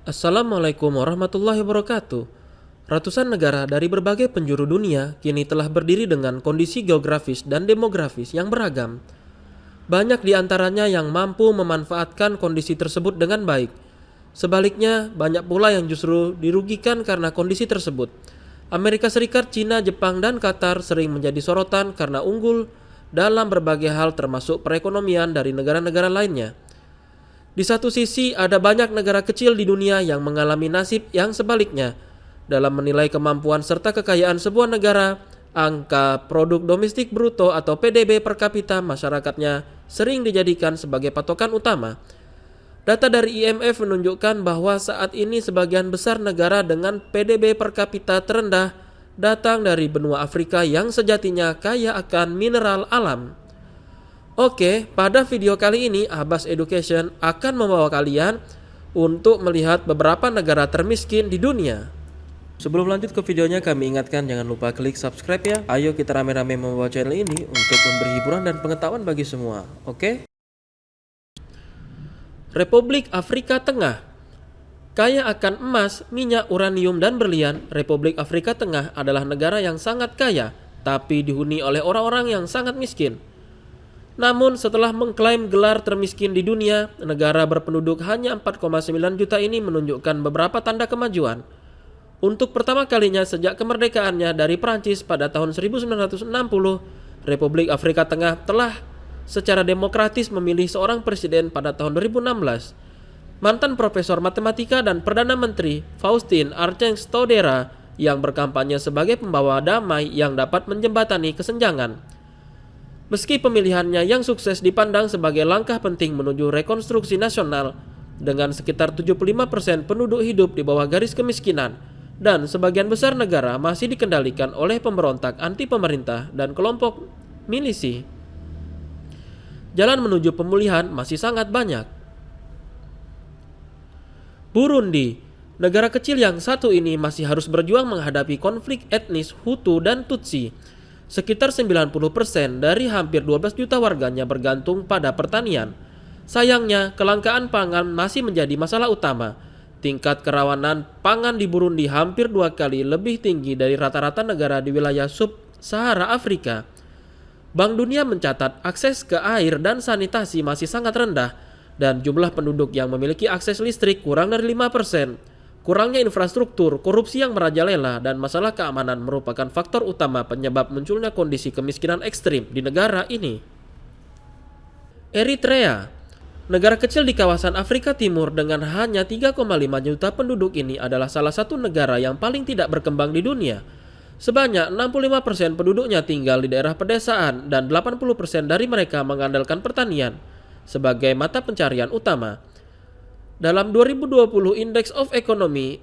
Assalamualaikum warahmatullahi wabarakatuh. Ratusan negara dari berbagai penjuru dunia kini telah berdiri dengan kondisi geografis dan demografis yang beragam. Banyak di antaranya yang mampu memanfaatkan kondisi tersebut dengan baik. Sebaliknya, banyak pula yang justru dirugikan karena kondisi tersebut. Amerika Serikat, Cina, Jepang, dan Qatar sering menjadi sorotan karena unggul dalam berbagai hal termasuk perekonomian dari negara-negara lainnya. Di satu sisi, ada banyak negara kecil di dunia yang mengalami nasib yang sebaliknya. Dalam menilai kemampuan serta kekayaan sebuah negara, angka produk domestik bruto atau PDB per kapita masyarakatnya sering dijadikan sebagai patokan utama. Data dari IMF menunjukkan bahwa saat ini sebagian besar negara dengan PDB per kapita terendah datang dari benua Afrika yang sejatinya kaya akan mineral alam. Oke, pada video kali ini Abbas Education akan membawa kalian untuk melihat beberapa negara termiskin di dunia. Sebelum lanjut ke videonya, kami ingatkan jangan lupa klik subscribe ya. Ayo kita rame-rame membawa channel ini untuk memberi hiburan dan pengetahuan bagi semua. Oke? Republik Afrika Tengah. Kaya akan emas, minyak, uranium, dan berlian, Republik Afrika Tengah adalah negara yang sangat kaya, tapi dihuni oleh orang-orang yang sangat miskin. Namun setelah mengklaim gelar termiskin di dunia, negara berpenduduk hanya 4,9 juta ini menunjukkan beberapa tanda kemajuan. Untuk pertama kalinya sejak kemerdekaannya dari Prancis pada tahun 1960, Republik Afrika Tengah telah secara demokratis memilih seorang presiden pada tahun 2016. Mantan Profesor Matematika dan Perdana Menteri Faustin Archange Touadera yang berkampanye sebagai pembawa damai yang dapat menjembatani kesenjangan. Meski pemilihannya yang sukses dipandang sebagai langkah penting menuju rekonstruksi nasional, dengan sekitar 75% penduduk hidup di bawah garis kemiskinan, dan sebagian besar negara masih dikendalikan oleh pemberontak anti pemerintah dan kelompok milisi, jalan menuju pemulihan masih sangat banyak. Burundi, negara kecil yang satu ini masih harus berjuang menghadapi konflik etnis Hutu dan Tutsi. Sekitar 90% dari hampir 12 juta warganya bergantung pada pertanian. Sayangnya, kelangkaan pangan masih menjadi masalah utama. Tingkat kerawanan pangan di Burundi hampir 2 kali lebih tinggi dari rata-rata negara di wilayah sub-Sahara Afrika. Bank Dunia mencatat akses ke air dan sanitasi masih sangat rendah, dan jumlah penduduk yang memiliki akses listrik kurang dari 5%. Kurangnya infrastruktur, korupsi yang merajalela, dan masalah keamanan merupakan faktor utama penyebab munculnya kondisi kemiskinan ekstrim di negara ini. Eritrea, negara kecil di kawasan Afrika Timur dengan hanya 3,5 juta penduduk ini adalah salah satu negara yang paling tidak berkembang di dunia. Sebanyak 65% penduduknya tinggal di daerah pedesaan dan 80% dari mereka mengandalkan pertanian sebagai mata pencarian utama. Dalam 2020 Index of Economy,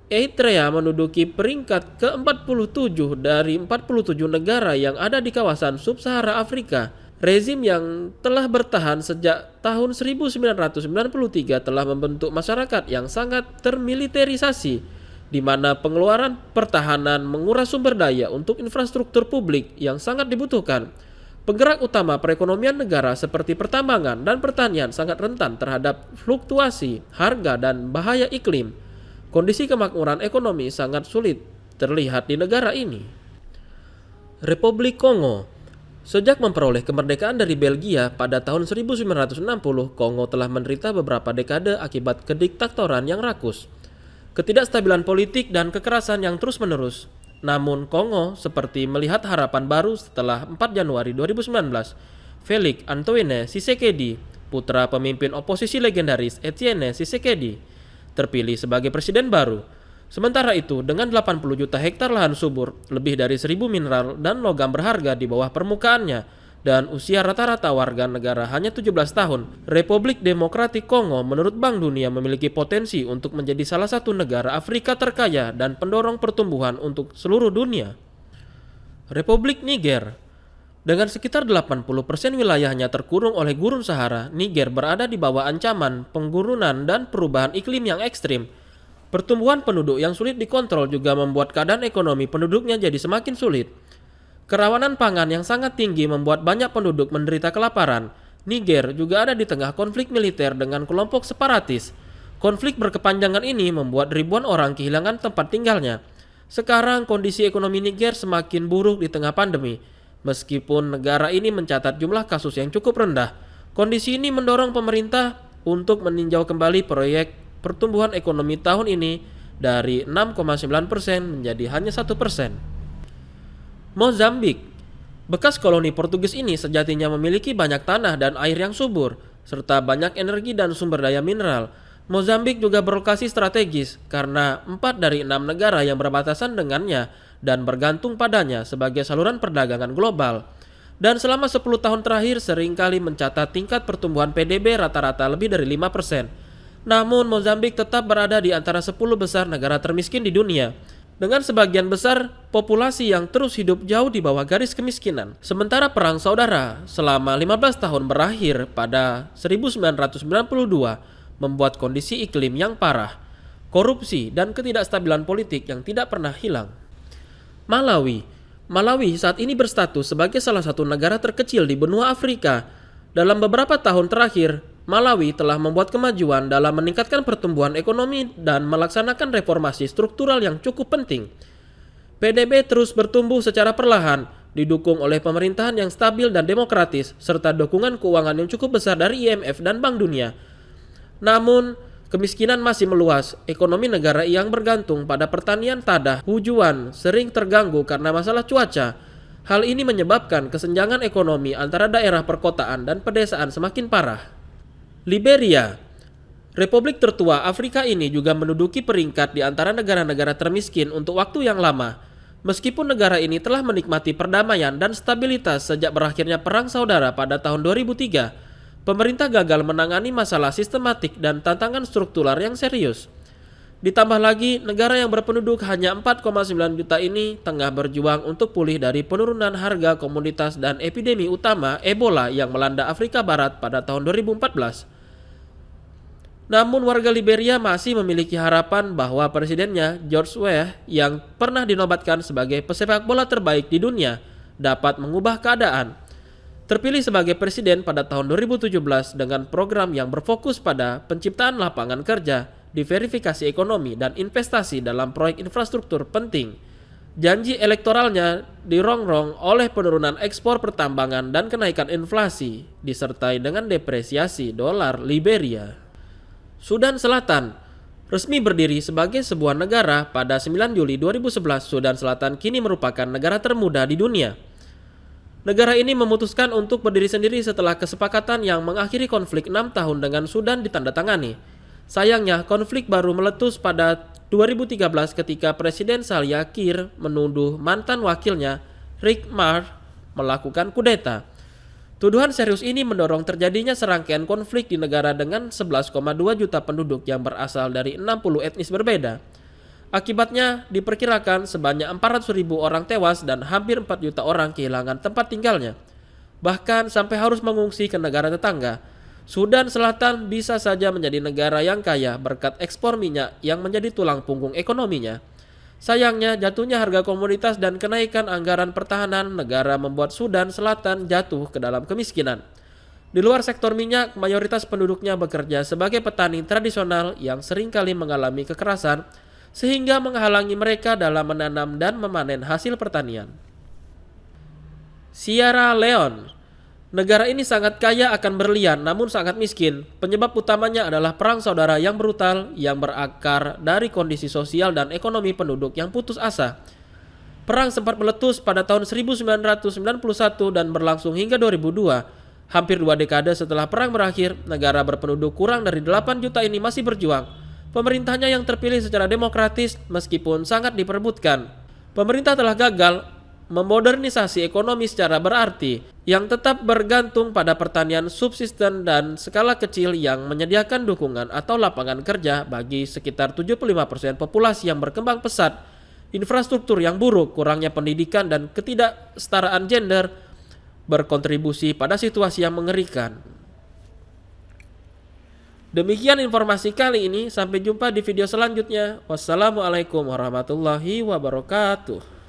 Eritrea menduduki peringkat ke-47 dari 47 negara yang ada di kawasan sub-Sahara Afrika. Rezim yang telah bertahan sejak tahun 1993 telah membentuk masyarakat yang sangat termiliterisasi, di mana pengeluaran pertahanan menguras sumber daya untuk infrastruktur publik yang sangat dibutuhkan. Penggerak utama perekonomian negara seperti pertambangan dan pertanian sangat rentan terhadap fluktuasi harga dan bahaya iklim. Kondisi kemakmuran ekonomi sangat sulit terlihat di negara ini. Republik Kongo. Sejak memperoleh kemerdekaan dari Belgia pada tahun 1960, Kongo telah menderita beberapa dekade akibat kediktatoran yang rakus, ketidakstabilan politik, dan kekerasan yang terus-menerus. Namun Kongo seperti melihat harapan baru setelah 4 Januari 2019. Félix Antoine Tshisekedi, putra pemimpin oposisi legendaris Etienne Tshisekedi, terpilih sebagai presiden baru. Sementara itu, dengan 80 juta hektar lahan subur, lebih dari 1.000 mineral dan logam berharga di bawah permukaannya, dan usia rata-rata warga negara hanya 17 tahun, Republik Demokratik Kongo menurut Bank Dunia memiliki potensi untuk menjadi salah satu negara Afrika terkaya dan pendorong pertumbuhan untuk seluruh dunia. Republik Niger. Dengan sekitar 80% wilayahnya terkurung oleh gurun Sahara, Niger berada di bawah ancaman penggurunan dan perubahan iklim yang ekstrim. Pertumbuhan penduduk yang sulit dikontrol juga membuat keadaan ekonomi penduduknya jadi semakin sulit. Kerawanan pangan yang sangat tinggi membuat banyak penduduk menderita kelaparan. Niger juga ada di tengah konflik militer dengan kelompok separatis. Konflik berkepanjangan ini membuat ribuan orang kehilangan tempat tinggalnya. Sekarang kondisi ekonomi Niger semakin buruk di tengah pandemi. Meskipun negara ini mencatat jumlah kasus yang cukup rendah, kondisi ini mendorong pemerintah untuk meninjau kembali proyek pertumbuhan ekonomi tahun ini dari 6,9% menjadi hanya 1%. Mozambik, bekas koloni Portugis ini sejatinya memiliki banyak tanah dan air yang subur, serta banyak energi dan sumber daya mineral. Mozambik juga berlokasi strategis karena 4 dari 6 negara yang berbatasan dengannya dan bergantung padanya sebagai saluran perdagangan global. Dan selama 10 tahun terakhir seringkali mencatat tingkat pertumbuhan PDB rata-rata lebih dari 5%. Namun Mozambik tetap berada di antara 10 besar negara termiskin di dunia, dengan sebagian besar populasi yang terus hidup jauh di bawah garis kemiskinan. Sementara perang saudara selama 15 tahun berakhir pada 1992 membuat kondisi iklim yang parah, korupsi dan ketidakstabilan politik yang tidak pernah hilang. Malawi saat ini berstatus sebagai salah satu negara terkecil di benua Afrika. Dalam beberapa tahun terakhir, Malawi telah membuat kemajuan dalam meningkatkan pertumbuhan ekonomi dan melaksanakan reformasi struktural yang cukup penting. PDB terus bertumbuh secara perlahan, didukung oleh pemerintahan yang stabil dan demokratis, serta dukungan keuangan yang cukup besar dari IMF dan Bank Dunia. Namun, kemiskinan masih meluas. Ekonomi negara yang bergantung pada pertanian tadah, hujuan, sering terganggu karena masalah cuaca. Hal ini menyebabkan kesenjangan ekonomi antara daerah perkotaan dan pedesaan semakin parah. Liberia, republik tertua Afrika ini juga menduduki peringkat di antara negara-negara termiskin untuk waktu yang lama. Meskipun negara ini telah menikmati perdamaian dan stabilitas sejak berakhirnya Perang Saudara pada tahun 2003, pemerintah gagal menangani masalah sistematik dan tantangan struktural yang serius. Ditambah lagi, negara yang berpenduduk hanya 4,9 juta ini tengah berjuang untuk pulih dari penurunan harga komoditas dan epidemi utama Ebola yang melanda Afrika Barat pada tahun 2014. Namun warga Liberia masih memiliki harapan bahwa presidennya, George Weah, yang pernah dinobatkan sebagai pesepak bola terbaik di dunia, dapat mengubah keadaan. Terpilih sebagai presiden pada tahun 2017 dengan program yang berfokus pada penciptaan lapangan kerja, diverifikasi ekonomi, dan investasi dalam proyek infrastruktur penting. Janji elektoralnya dirongrong oleh penurunan ekspor pertambangan dan kenaikan inflasi, disertai dengan depresiasi dolar Liberia. Sudan Selatan resmi berdiri sebagai sebuah negara pada 9 Juli 2011. Sudan Selatan kini merupakan negara termuda di dunia. Negara ini memutuskan untuk berdiri sendiri setelah kesepakatan yang mengakhiri konflik 6 tahun dengan Sudan ditandatangani. Sayangnya, konflik baru meletus pada 2013 ketika Presiden Salva Kiir menuduh mantan wakilnya, Riek Machar, melakukan kudeta. Tuduhan serius ini mendorong terjadinya serangkaian konflik di negara dengan 11,2 juta penduduk yang berasal dari 60 etnis berbeda. Akibatnya, diperkirakan sebanyak 400.000 orang tewas dan hampir 4 juta orang kehilangan tempat tinggalnya. Bahkan sampai harus mengungsi ke negara tetangga. Sudan Selatan bisa saja menjadi negara yang kaya berkat ekspor minyak yang menjadi tulang punggung ekonominya. Sayangnya, jatuhnya harga komoditas dan kenaikan anggaran pertahanan negara membuat Sudan Selatan jatuh ke dalam kemiskinan. Di luar sektor minyak, mayoritas penduduknya bekerja sebagai petani tradisional yang seringkali mengalami kekerasan, sehingga menghalangi mereka dalam menanam dan memanen hasil pertanian. Sierra Leone, negara ini sangat kaya akan berlian namun sangat miskin. Penyebab utamanya adalah perang saudara yang brutal yang berakar dari kondisi sosial dan ekonomi penduduk yang putus asa. Perang sempat meletus pada tahun 1991 dan berlangsung hingga 2002. Hampir 2 dekade setelah perang berakhir, negara berpenduduk kurang dari 8 juta ini masih berjuang. Pemerintahnya yang terpilih secara demokratis meskipun sangat diperebutkan. Pemerintah telah gagal memodernisasi ekonomi secara berarti yang tetap bergantung pada pertanian subsisten dan skala kecil yang menyediakan dukungan atau lapangan kerja bagi sekitar 75% populasi yang berkembang pesat. Infrastruktur yang buruk, kurangnya pendidikan dan ketidaksetaraan gender berkontribusi pada situasi yang mengerikan. Demikian informasi kali ini, sampai jumpa di video selanjutnya. Wassalamualaikum warahmatullahi wabarakatuh.